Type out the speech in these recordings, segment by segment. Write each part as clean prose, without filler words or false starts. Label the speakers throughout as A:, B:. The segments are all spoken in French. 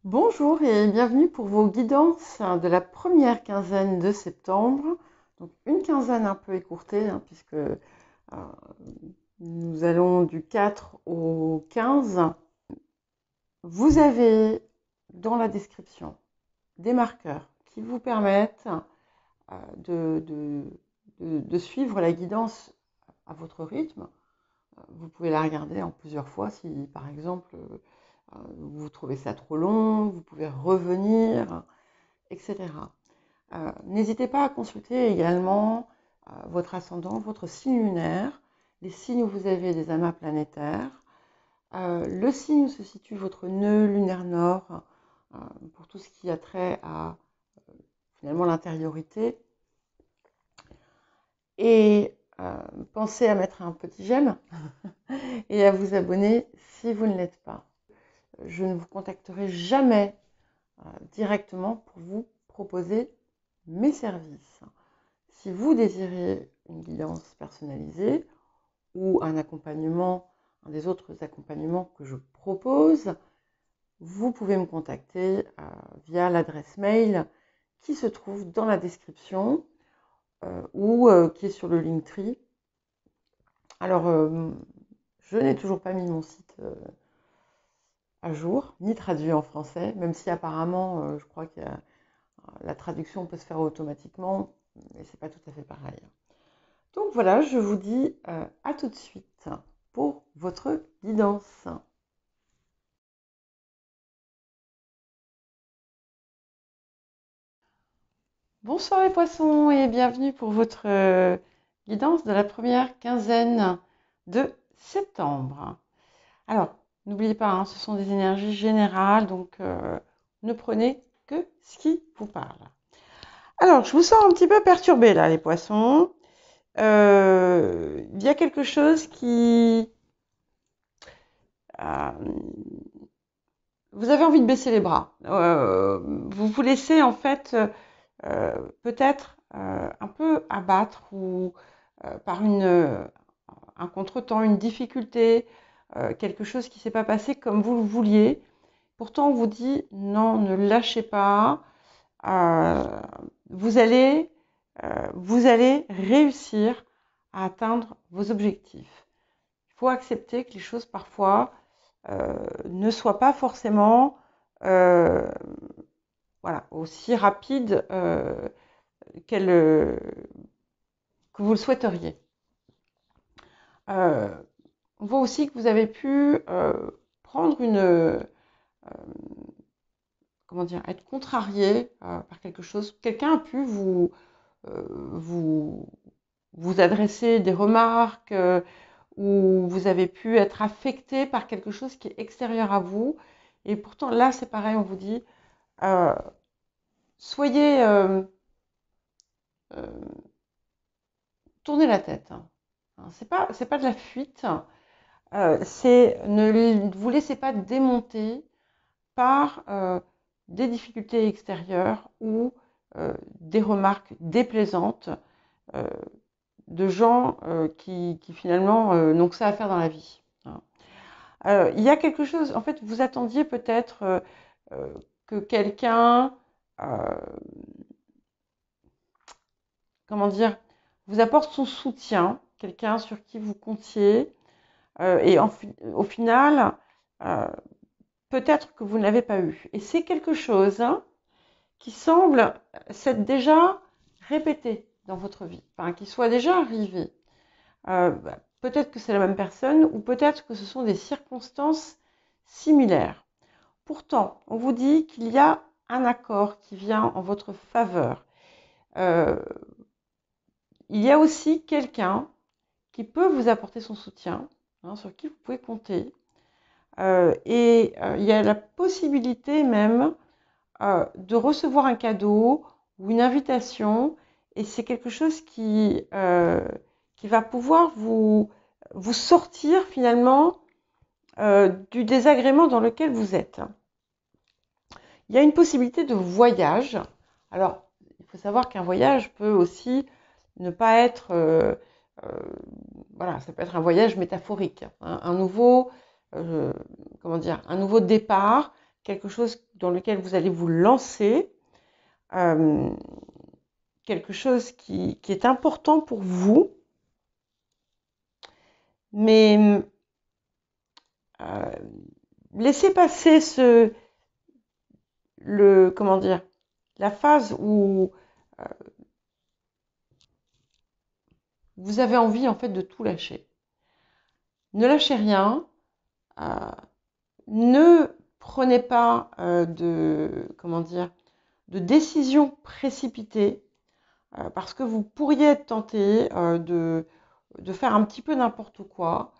A: Bonjour et bienvenue pour vos guidances de la première quinzaine de septembre. Donc une quinzaine un peu écourtée puisque nous allons du 4 au 15. Vous avez dans la description des marqueurs qui vous permettent de suivre la guidance à votre rythme. Vous pouvez la regarder en plusieurs fois si par exemple vous trouvez ça trop long, vous pouvez revenir, etc. N'hésitez pas à consulter également votre ascendant, votre signe lunaire, les signes où vous avez des amas planétaires, le signe où se situe votre nœud lunaire nord, pour tout ce qui a trait à finalement l'intériorité. Et pensez à mettre un petit j'aime et à vous abonner si vous ne l'êtes pas. Je ne vous contacterai jamais directement pour vous proposer mes services. Si vous désirez une guidance personnalisée ou un accompagnement, un des autres accompagnements que je propose, vous pouvez me contacter via l'adresse mail qui se trouve dans la description ou qui est sur le Linktree. Alors, je n'ai toujours pas mis mon site à jour, ni traduit en français, même si apparemment, je crois que la traduction peut se faire automatiquement, mais c'est pas tout à fait pareil. Donc voilà, je vous dis à tout de suite pour votre guidance. Bonsoir les poissons et bienvenue pour votre guidance de la première quinzaine de septembre. Alors, n'oubliez pas, ce sont des énergies générales, donc ne prenez que ce qui vous parle. Alors, je vous sens un petit peu perturbé là, les poissons. Il y a quelque chose qui... vous avez envie de baisser les bras. Vous vous laissez en fait peut-être un peu abattre ou par un contretemps, une difficulté, quelque chose qui ne s'est pas passé comme vous le vouliez. Pourtant, on vous dit non, ne lâchez pas. Euh, vous allez, vous allez réussir à atteindre vos objectifs. Il faut accepter que les choses parfois ne soient pas forcément voilà, aussi rapides que vous le souhaiteriez. On voit aussi que vous avez pu prendre comment dire, être contrarié par quelque chose. Quelqu'un a pu vous, vous adresser des remarques ou vous avez pu être affecté par quelque chose qui est extérieur à vous. Et pourtant, là, c'est pareil, on vous dit, euh, soyez, euh, tournez la tête. C'est pas de la fuite. Ne vous laissez pas démonter par des difficultés extérieures ou des remarques déplaisantes euh, de gens qui finalement n'ont que ça à faire dans la vie. Il y a quelque chose, en fait, vous attendiez peut-être que quelqu'un, euh, comment dire, vous apporte son soutien, quelqu'un sur qui vous comptiez, et au final, euh, peut-être que vous ne l'avez pas eu. Et c'est quelque chose qui semble s'être déjà répété dans votre vie, enfin, qui soit déjà arrivé. Peut-être que c'est la même personne ou peut-être que ce sont des circonstances similaires. Pourtant, on vous dit qu'il y a un accord qui vient en votre faveur. Euh, il y a aussi quelqu'un qui peut vous apporter son soutien, sur qui vous pouvez compter. Il y a la possibilité même de recevoir un cadeau ou une invitation, et c'est quelque chose qui va pouvoir vous sortir finalement du désagrément dans lequel vous êtes. Il y a une possibilité de voyage. Alors, il faut savoir qu'un voyage peut aussi ne pas être... voilà, ça peut être un voyage métaphorique, un nouveau, comment dire, un nouveau départ, quelque chose dans lequel vous allez vous lancer, quelque chose qui est important pour vous, mais laissez passer comment dire, la phase où vous avez envie en fait de tout lâcher. Ne lâchez rien, ne prenez pas comment dire, de décisions précipitées, parce que vous pourriez être tenté de faire un petit peu n'importe quoi,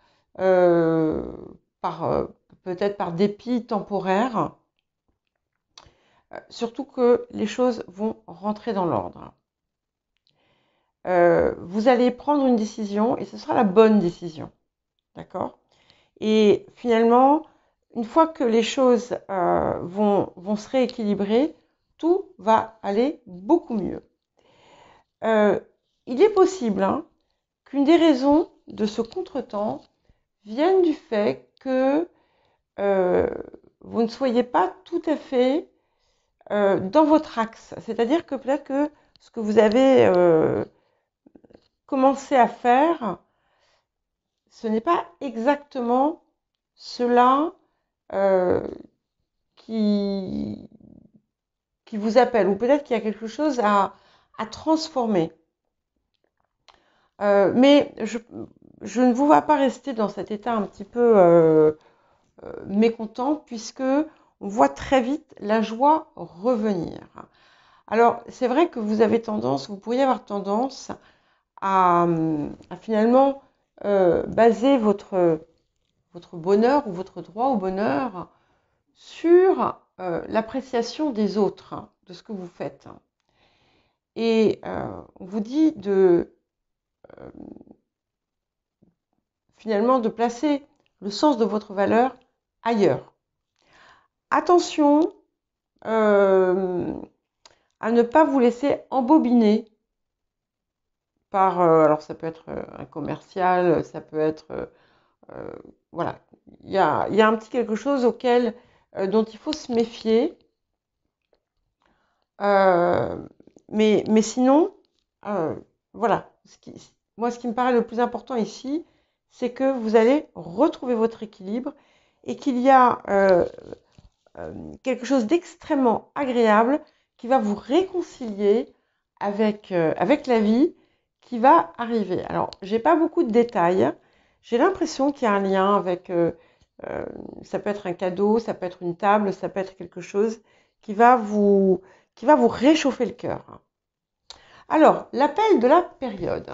A: peut-être par dépit temporaire, surtout que les choses vont rentrer dans l'ordre. Vous allez prendre une décision et ce sera la bonne décision, d'accord? Et finalement, une fois que les choses vont se rééquilibrer, tout va aller beaucoup mieux. Il est possible qu'une des raisons de ce contretemps vienne du fait que vous ne soyez pas tout à fait dans votre axe. C'est-à-dire que peut-être que ce que vous avez commencé à faire, ce n'est pas exactement cela qui vous appelle, ou peut-être qu'il y a quelque chose à transformer. Mais je ne vous vois pas rester dans cet état un petit peu mécontent, puisque on voit très vite la joie revenir. Alors, c'est vrai que vous pourriez avoir tendance à finalement baser votre bonheur ou votre droit au bonheur sur l'appréciation des autres, de ce que vous faites. Et on vous dit finalement de placer le sens de votre valeur ailleurs. Attention à ne pas vous laisser embobiner par, alors ça peut être un commercial, ça peut être, voilà, il y a un petit quelque chose dont il faut se méfier. Mais sinon, voilà, moi ce qui me paraît le plus important ici, c'est que vous allez retrouver votre équilibre et qu'il y a quelque chose d'extrêmement agréable qui va vous réconcilier avec la vie qui va arriver. Alors, j'ai pas beaucoup de détails. J'ai l'impression qu'il y a un lien avec, ça peut être un cadeau, ça peut être une table, ça peut être quelque chose qui va vous réchauffer le cœur. Alors, l'appel de la période.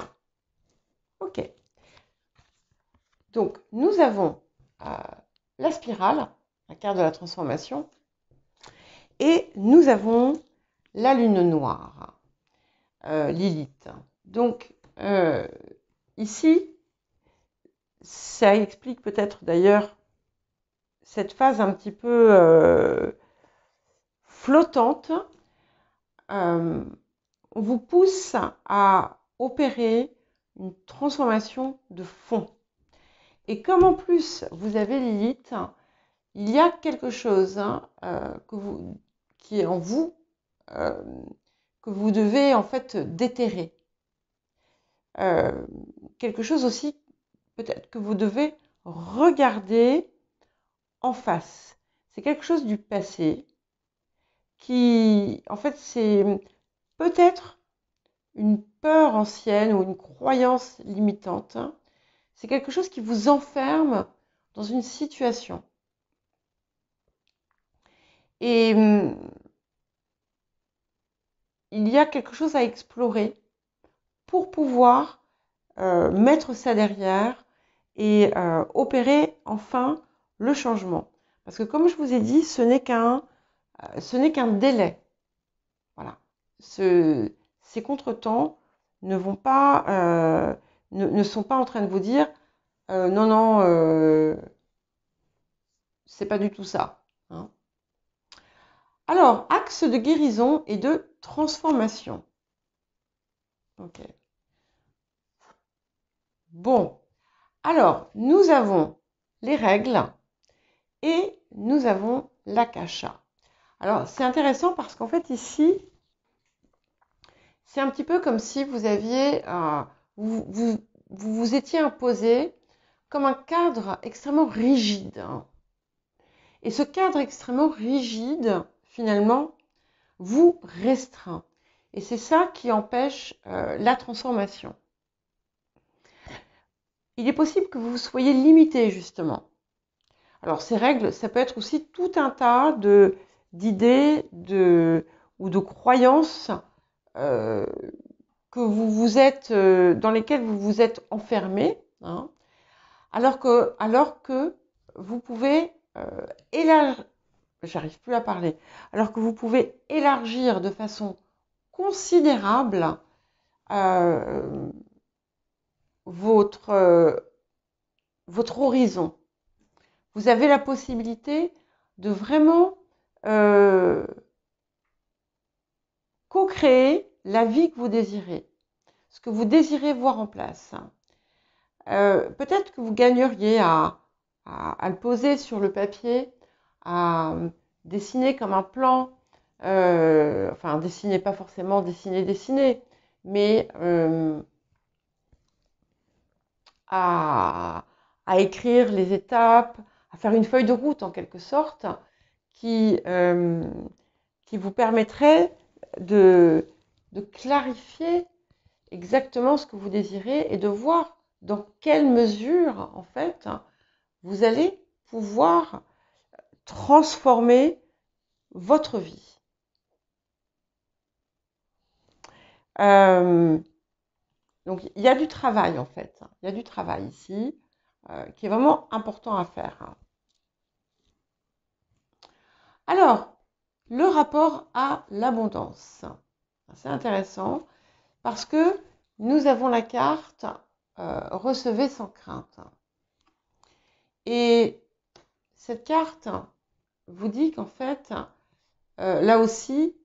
A: Ok. Donc, nous avons la spirale, la carte de la transformation, et nous avons la lune noire, Lilith. Donc, ici, ça explique peut-être d'ailleurs cette phase un petit peu flottante. On vous pousse à opérer une transformation de fond. Et comme en plus vous avez Lilith, il y a quelque chose qui est en vous, que vous devez en fait déterrer. Quelque chose aussi peut-être que vous devez regarder en face. C'est quelque chose du passé qui, en fait, c'est peut-être une peur ancienne ou une croyance limitante. C'est quelque chose qui vous enferme dans une situation. Et il y a quelque chose à explorer pour pouvoir mettre ça derrière et opérer enfin le changement. Parce que comme je vous ai dit, ce n'est qu'un délai. Voilà. Ces contretemps ne vont pas, ne sont pas en train de vous dire non, c'est pas du tout ça. Hein. Alors, axe de guérison et de transformation. Ok. Bon. Alors, nous avons les règles et nous avons l'akasha. Alors, c'est intéressant parce qu'en fait, ici, c'est un petit peu comme si vous aviez, vous étiez imposé comme un cadre extrêmement rigide. Et ce cadre extrêmement rigide, finalement, vous restreint. Et c'est ça qui empêche la transformation. Il est possible que vous soyez limité, justement. Alors, ces règles, ça peut être aussi tout un tas d'idées ou de croyances que dans lesquelles vous vous êtes enfermé, hein, alors que vous pouvez élargir, j'arrive plus à parler, alors que vous pouvez élargir de façon considérable votre horizon. Vous avez la possibilité de vraiment co-créer la vie que vous désirez, ce que vous désirez voir en place. Peut-être que vous gagneriez à le poser sur le papier, à dessiner comme un plan, enfin dessiner, pas forcément dessiner, mais à écrire les étapes, à faire une feuille de route en quelque sorte, qui vous permettrait de clarifier exactement ce que vous désirez et de voir dans quelle mesure, en fait, vous allez pouvoir transformer votre vie. Donc, il y a du travail, en fait. Il y a du travail ici qui est vraiment important à faire. Alors, le rapport à l'abondance. C'est intéressant parce que nous avons la carte recevez sans crainte. Et cette carte vous dit qu'en fait, là aussi,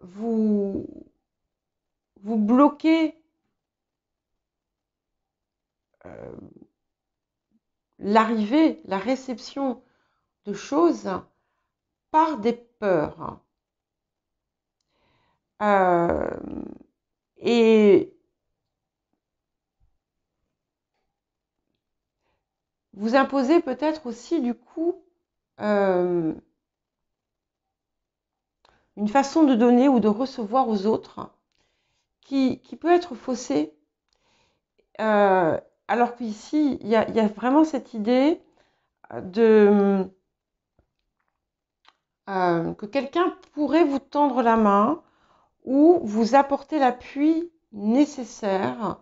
A: vous bloquez l'arrivée, la réception de choses par des peurs. Et vous imposez peut-être aussi du coup une façon de donner ou de recevoir aux autres qui peut être faussée. Alors qu'ici, il y a vraiment cette idée que quelqu'un pourrait vous tendre la main ou vous apporter l'appui nécessaire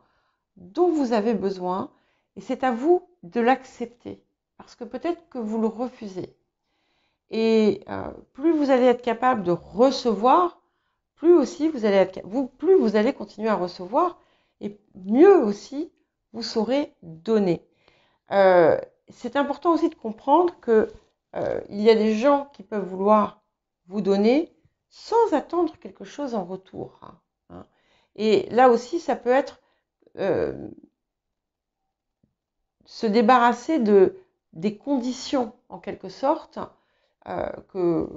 A: dont vous avez besoin. Et c'est à vous de l'accepter, parce que peut-être que vous le refusez. Et plus vous allez être capable de recevoir, plus aussi plus vous allez continuer à recevoir, et mieux aussi vous saurez donner. C'est important aussi de comprendre que il y a des gens qui peuvent vouloir vous donner sans attendre quelque chose en retour. Hein. Et là aussi, ça peut être se débarrasser des conditions, en quelque sorte, que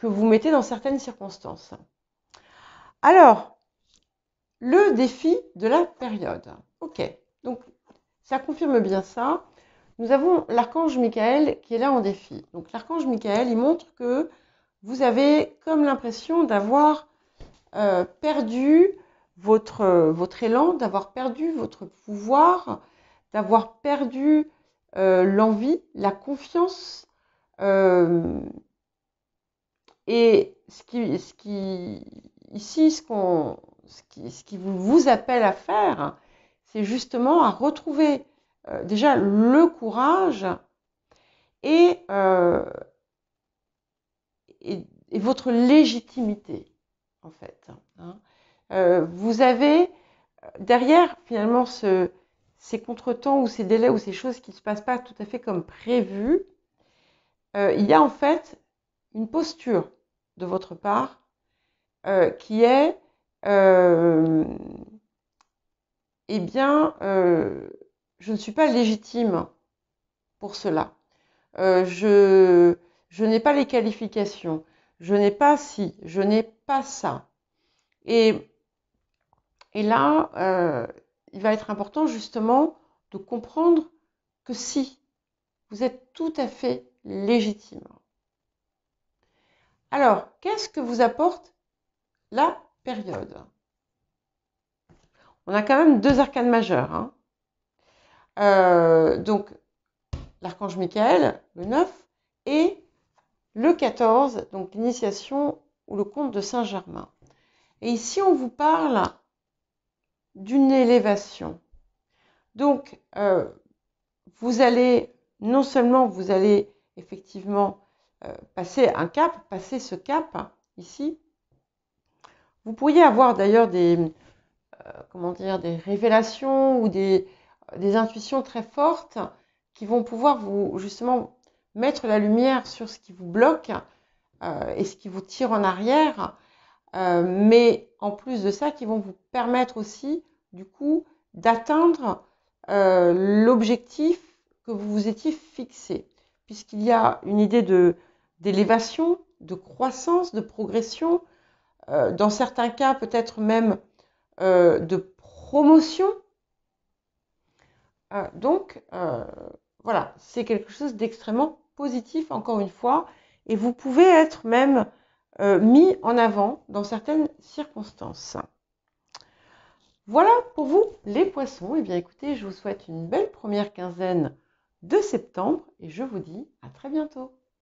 A: vous mettez dans certaines circonstances. Alors, le défi de la période. Ok, donc ça confirme bien ça. Nous avons l'archange Michael qui est là en défi. Donc l'archange Michael, il montre que vous avez comme l'impression d'avoir perdu votre élan, d'avoir perdu votre pouvoir, d'avoir perdu l'envie, la confiance. Et ce qui vous appelle à faire, c'est justement à retrouver déjà le courage et votre légitimité, en fait. Hein. Vous avez derrière, finalement, ces contretemps ou ces délais ou ces choses qui ne se passent pas tout à fait comme prévu, il y a en fait une posture de votre part qui est je ne suis pas légitime pour cela. je n'ai pas les qualifications, je n'ai pas ci, je n'ai pas ça. Et là, il va être important justement de comprendre que si, vous êtes tout à fait légitime. Alors, qu'est-ce que vous apporte la période? On a quand même 2 arcanes majeurs. Hein. Donc, l'archange Michael, le 9, et le 14, donc l'initiation ou le conte de Saint-Germain. Et ici, on vous parle d'une élévation. Donc, vous allez, non seulement vous allez effectivement passer un cap, passer ce cap ici, vous pourriez avoir d'ailleurs des révélations ou des intuitions très fortes qui vont pouvoir vous justement mettre la lumière sur ce qui vous bloque et ce qui vous tire en arrière, mais en plus de ça, qui vont vous permettre aussi du coup d'atteindre l'objectif que vous vous étiez fixé, puisqu'il y a une idée d'élévation, de croissance, de progression, dans certains cas peut-être même de promotion. Donc, voilà, c'est quelque chose d'extrêmement positif, encore une fois, et vous pouvez être même mis en avant dans certaines circonstances. Voilà pour vous les poissons. Eh bien écoutez, je vous souhaite une belle première quinzaine de septembre et je vous dis à très bientôt.